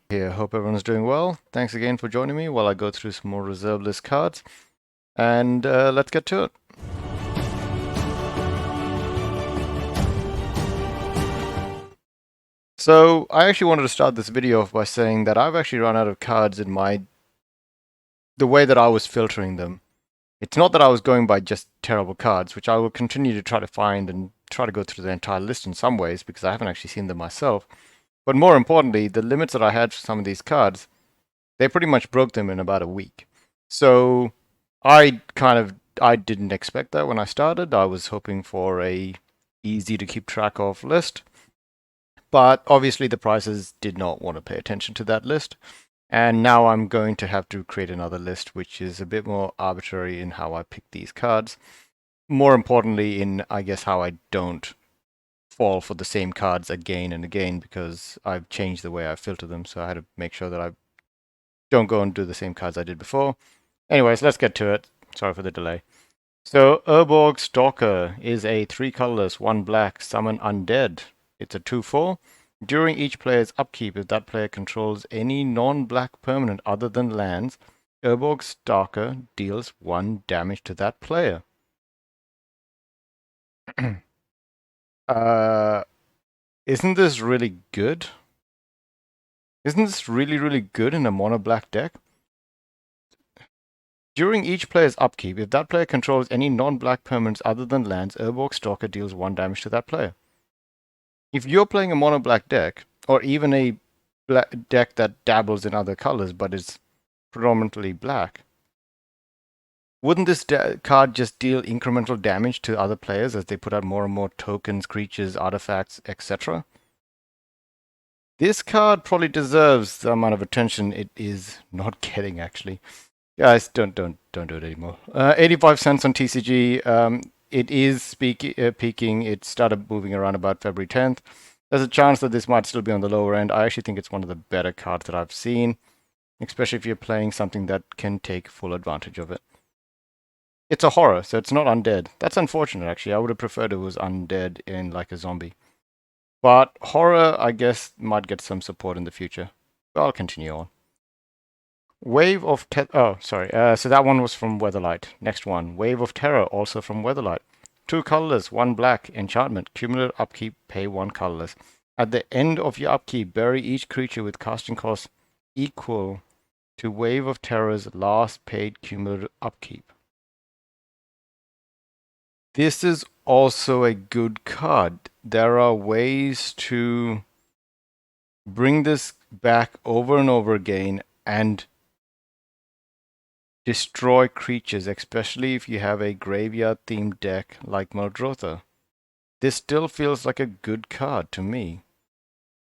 Here, hope everyone's doing well. Thanks again for joining me while I go through some more reserve list cards. And let's get to it. So, I actually wanted to start this video off by saying that I've actually run out of cards in the way that I was filtering them. It's not that I was going by just terrible cards, which I will continue to try to find and try to go through the entire list in some ways because I haven't actually seen them myself. But more importantly, the limits that I had for some of these cards, they pretty much broke them in about a week. So I didn't expect that when I started. I was hoping for a easy to keep track of list. But obviously the prices did not want to pay attention to that list. And now I'm going to have to create another list, which is a bit more arbitrary in how I pick these cards. More importantly, in, I guess, how I don't fall for the same cards again and again, because I've changed the way I filter them. So I had to make sure that I don't go and do the same cards I did before. Anyways, let's get to it. Sorry for the delay. So, Erborg Stalker is a 3 colorless, 1 black, summon undead. It's a 2/4. During each player's upkeep, if that player controls any non-black permanent other than lands, Erborg Stalker deals 1 damage to that player. Isn't this really good? Isn't this really, really good in a mono black deck? During each player's upkeep, if that player controls any non-black permanents other than lands, Erborg Stalker deals 1 damage to that player. If you're playing a mono black deck, or even a deck that dabbles in other colors but is predominantly black, wouldn't this card just deal incremental damage to other players as they put out more and more tokens, creatures, artifacts, etc.? This card probably deserves the amount of attention it is not getting, actually. Guys, don't do it anymore. 85 cents on TCG. It is peaking. It started moving around about February 10th. There's a chance that this might still be on the lower end. I actually think it's one of the better cards that I've seen, especially if you're playing something that can take full advantage of it. It's a horror, so it's not undead. That's unfortunate, actually. I would have preferred it was undead in like a zombie. But horror, I guess, might get some support in the future. But I'll continue on. Wave of so that one was from Weatherlight. Next one, Wave of Terror, also from Weatherlight. 2 colorless, 1 black, enchantment, cumulative upkeep, pay 1 colorless. At the end of your upkeep, bury each creature with casting cost equal to Wave of Terror's last paid cumulative upkeep. This is also a good card. There are ways to bring this back over and over again and destroy creatures, especially if you have a graveyard-themed deck like Muldrotha. This still feels like a good card to me.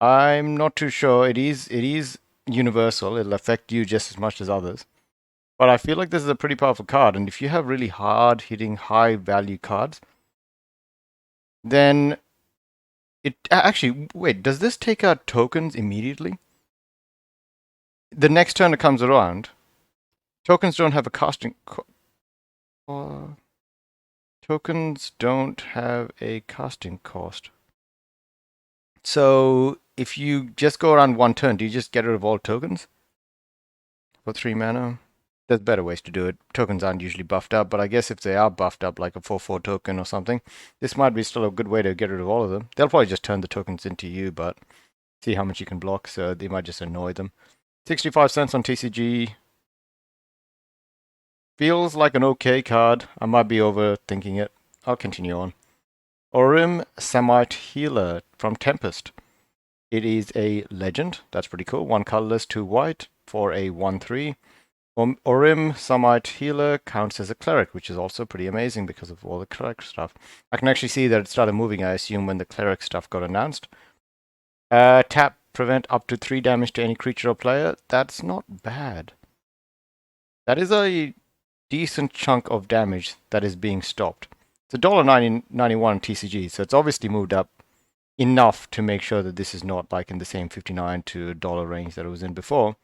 I'm not too sure. It is universal. It'll affect you just as much as others. But I feel like this is a pretty powerful card, and if you have really hard-hitting, high-value cards, then it... Actually, wait, does this take out tokens immediately? The next turn it comes around, tokens don't have a casting... tokens don't have a casting cost. So, if you just go around 1 turn, do you just get rid of all tokens? For 3 mana? There's better ways to do it. Tokens aren't usually buffed up, but I guess if they are buffed up, like a 4/4 token or something, this might be still a good way to get rid of all of them. They'll probably just turn the tokens into you, but see how much you can block, so they might just annoy them. 65 cents on TCG. Feels like an okay card. I might be overthinking it. I'll continue on. Orim Semitela from Tempest. It is a legend. That's pretty cool. 1 colorless, 2 white for a 1/3. Orim Semitela counts as a cleric, which is also pretty amazing because of all the cleric stuff. I can actually see that it started moving, I assume, when the cleric stuff got announced. Tap, prevent up to 3 damage to any creature or player. That's not bad. That is a decent chunk of damage that is being stopped. It's $1.91 TCG, so it's obviously moved up enough to make sure that this is not like in the same $59 to $1 range that it was in before.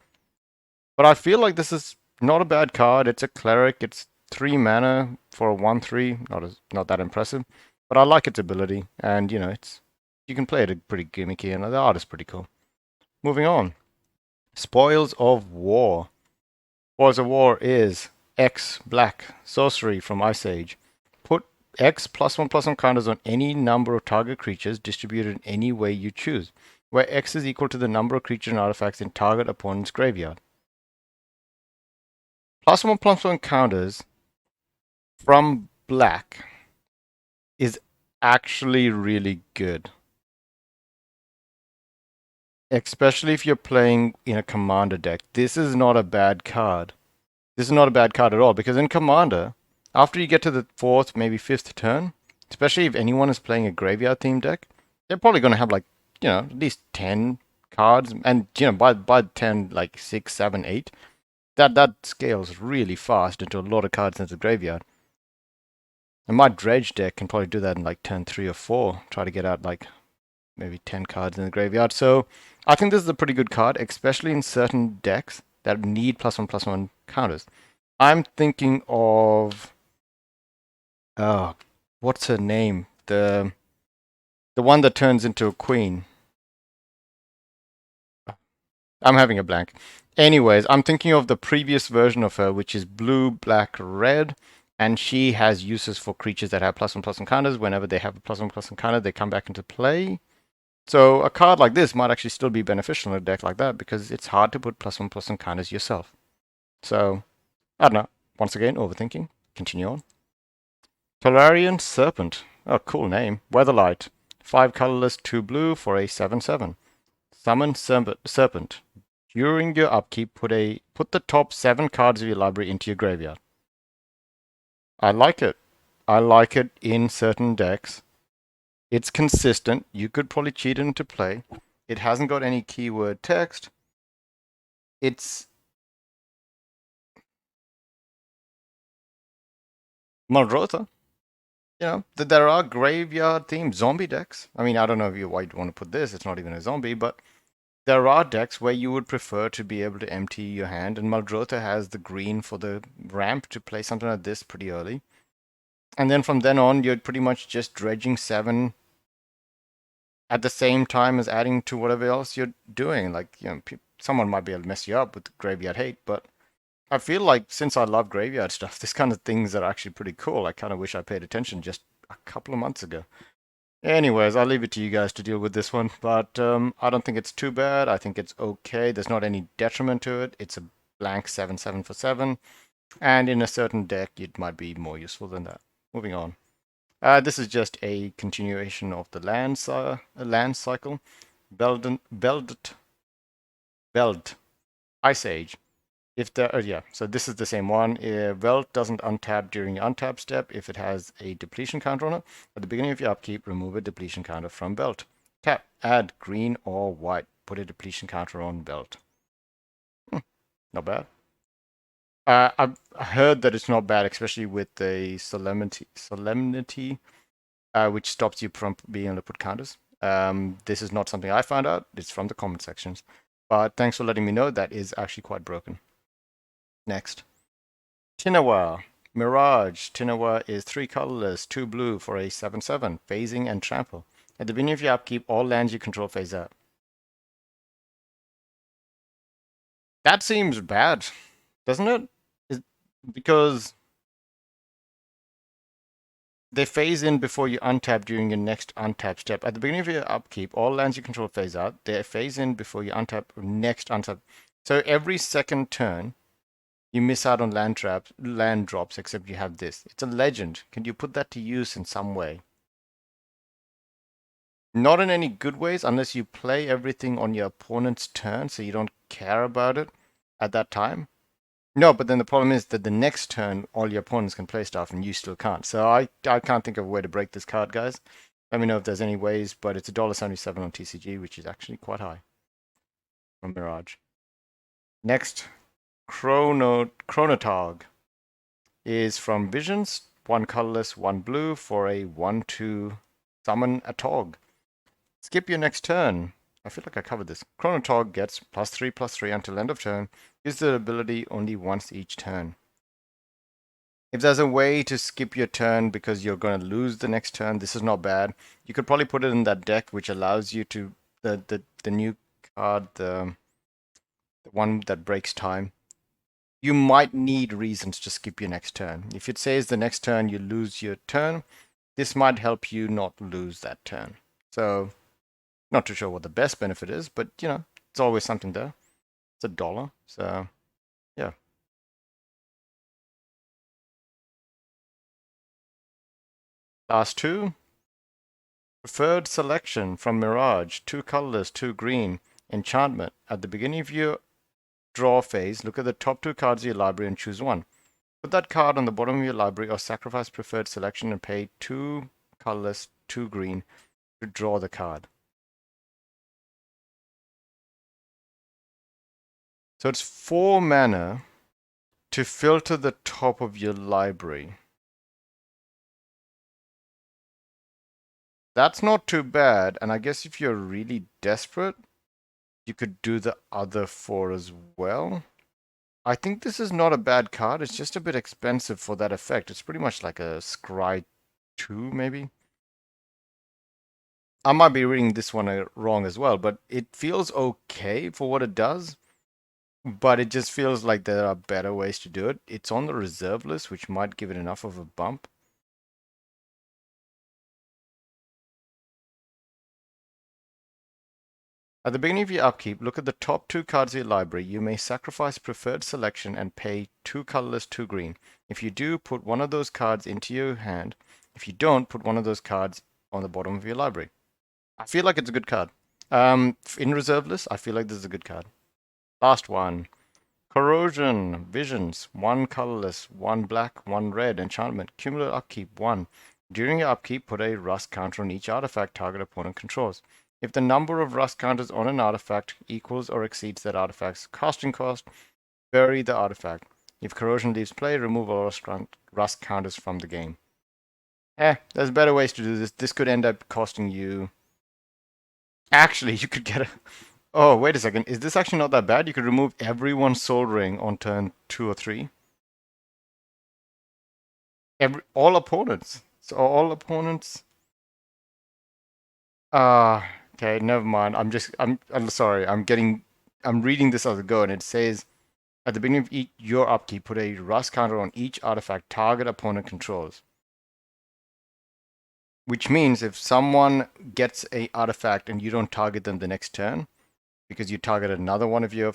But I feel like this is not a bad card. It's a cleric. It's 3 mana for a 1/3. Not that impressive, but I like its ability, and you know you can play it pretty gimmicky, and the art is pretty cool. Moving on. Spoils of War. Spoils of War is X black sorcery from Ice Age. Put X +1/+1 counters on any number of target creatures distributed in any way you choose, where X is equal to the number of creatures and artifacts in target opponent's graveyard. +1/+1 counters from black is actually really good. Especially if you're playing in a commander deck. This is not a bad card. This is not a bad card at all, because in commander, after you get to the 4th, maybe 5th turn, especially if anyone is playing a graveyard themed deck, they're probably going to have like, at least 10 cards, and by 10, like 6, 7, 8, that scales really fast into a lot of cards into the graveyard. And my dredge deck can probably do that in like turn 3 or 4, try to get out like maybe 10 cards in the graveyard. So I think this is a pretty good card, especially in certain decks that need +1/+1 counters. I'm thinking of what's her name? The one that turns into a queen. I'm having a blank. Anyways, I'm thinking of the previous version of her, which is blue, black, red, and she has uses for creatures that have +1/+1 counters. Whenever they have a +1/+1 counter, they come back into play. So a card like this might actually still be beneficial in a deck like that, because it's hard to put +1/+1 counters yourself. So, I don't know. Once again, overthinking. Continue on. Polarian Serpent. Oh, cool name. Weatherlight. 5 colorless, 2 blue for a 7/7. Summon Serpent. During your upkeep, put the top 7 cards of your library into your graveyard. I like it. I like it in certain decks. It's consistent. You could probably cheat it into play. It hasn't got any keyword text. It's Muldrotha. There are graveyard themed zombie decks. I mean, I don't know why you'd want to put this. It's not even a zombie, but there are decks where you would prefer to be able to empty your hand, and Muldrotha has the green for the ramp to play something like this pretty early. And then from then on, you're pretty much just dredging 7 at the same time as adding to whatever else you're doing. Like, someone might be able to mess you up with graveyard hate, but I feel like since I love graveyard stuff, this kind of things are actually pretty cool. I kind of wish I paid attention just a couple of months ago. Anyways, I'll leave it to you guys to deal with this one, but I don't think it's too bad. I think it's okay. There's not any detriment to it. It's a blank 7/7 for 7, and in a certain deck, it might be more useful than that. Moving on. This is just a continuation of the land cycle. Belt, Ice Age. So this is the same one. Welt doesn't untap during your untap step if it has a depletion counter on it. At the beginning of your upkeep, remove a depletion counter from Belt. Tap, add green or white. Put a depletion counter on Belt. Not bad. I've heard that it's not bad, especially with the solemnity, which stops you from being able to put counters. This is not something I found out. It's from the comment sections. But thanks for letting me know. That is actually quite broken. Next. Tinawa. Mirage. Tinawa is 3 colorless, 2 blue for a 7/7. Phasing and trample. At the beginning of your upkeep, all lands you control phase out. That seems bad, doesn't it? Because they phase in before you untap during your next untap step. At the beginning of your upkeep, all lands you control phase out. They phase in before you untap next untap. So every second turn, you miss out on land drops, except you have this. It's a legend. Can you put that to use in some way? Not in any good ways, unless you play everything on your opponent's turn, so you don't care about it at that time. No, but then the problem is that the next turn, all your opponents can play stuff, and you still can't. So I can't think of a way to break this card, guys. Let me know if there's any ways, but it's $1.77 on TCG, which is actually quite high from Mirage. Next, chronotag is from Visions. 1 colorless, 1 blue for a 1/2 summon a Tog. Skip your next turn. I feel like I covered this. Chronotag gets +3/+3 until end of turn. Use the ability only once each turn. If there's a way to skip your turn because you're going to lose the next turn, this is not bad. You could probably put it in that deck, which allows you to the new card, the one that breaks time, you might need reasons to skip your next turn. If it says the next turn you lose your turn, this might help you not lose that turn. So, not too sure what the best benefit is, but you know, it's always something there. It's $1, so yeah. Last two. Preferred selection from Mirage, 2 colorless, 2 green. Enchantment. At the beginning of your draw phase, look at the top 2 cards of your library and choose one. Put that card on the bottom of your library or sacrifice preferred selection and pay 2 colorless, 2 green to draw the card. So it's 4 mana to filter the top of your library. That's not too bad, and I guess if you're really desperate, you could do the other 4 as well. I think this is not a bad card, it's just a bit expensive for that effect. It's pretty much like a Scry 2, maybe? I might be reading this one wrong as well, but it feels okay for what it does. But it just feels like there are better ways to do it. It's on the reserve list, which might give it enough of a bump. At the beginning of your upkeep, look at the top 2 cards of your library. You may sacrifice preferred selection and pay 2 colorless, 2 green. If you do, put one of those cards into your hand. If you don't, put one of those cards on the bottom of your library. I feel like it's a good card. In reserve list, I feel like this is a good card. Last one. Corrosion. Visions. 1 colorless, 1 black, 1 red. Enchantment. Cumulative upkeep 1. During your upkeep, put a rust counter on each artifact target opponent controls. If the number of rust counters on an artifact equals or exceeds that artifact's casting cost, bury the artifact. If corrosion leaves play, remove all rust counters from the game. There's better ways to do this. This could end up costing you... Actually, you could get a... Oh, wait a second. Is this actually not that bad? You could remove everyone's soul ring on turn 2 or 3. All opponents. So all opponents... okay, never mind. I'm sorry. I'm reading this as I go, and it says at the beginning of your upkeep, put a rust counter on each artifact target opponent controls. Which means if someone gets a artifact and you don't target them the next turn, because you targeted another one of your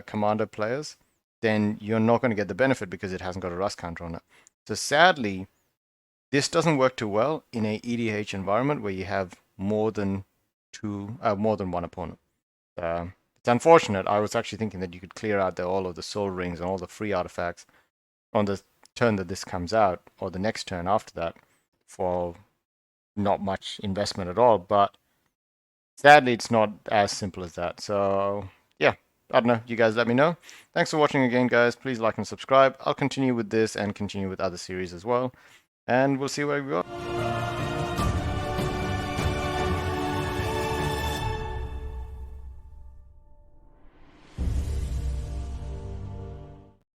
commander players, then you're not going to get the benefit because it hasn't got a rust counter on it. So sadly, this doesn't work too well in a EDH environment where you have more than one opponent. It's unfortunate. I was actually thinking that you could clear out all of the soul rings and all the free artifacts on the turn that this comes out, or the next turn after that, for not much investment at all. But sadly, it's not as simple as that. So yeah, I don't know. You guys let me know. Thanks for watching again, guys. Please like and subscribe. I'll continue with this and continue with other series as well. And we'll see where we go.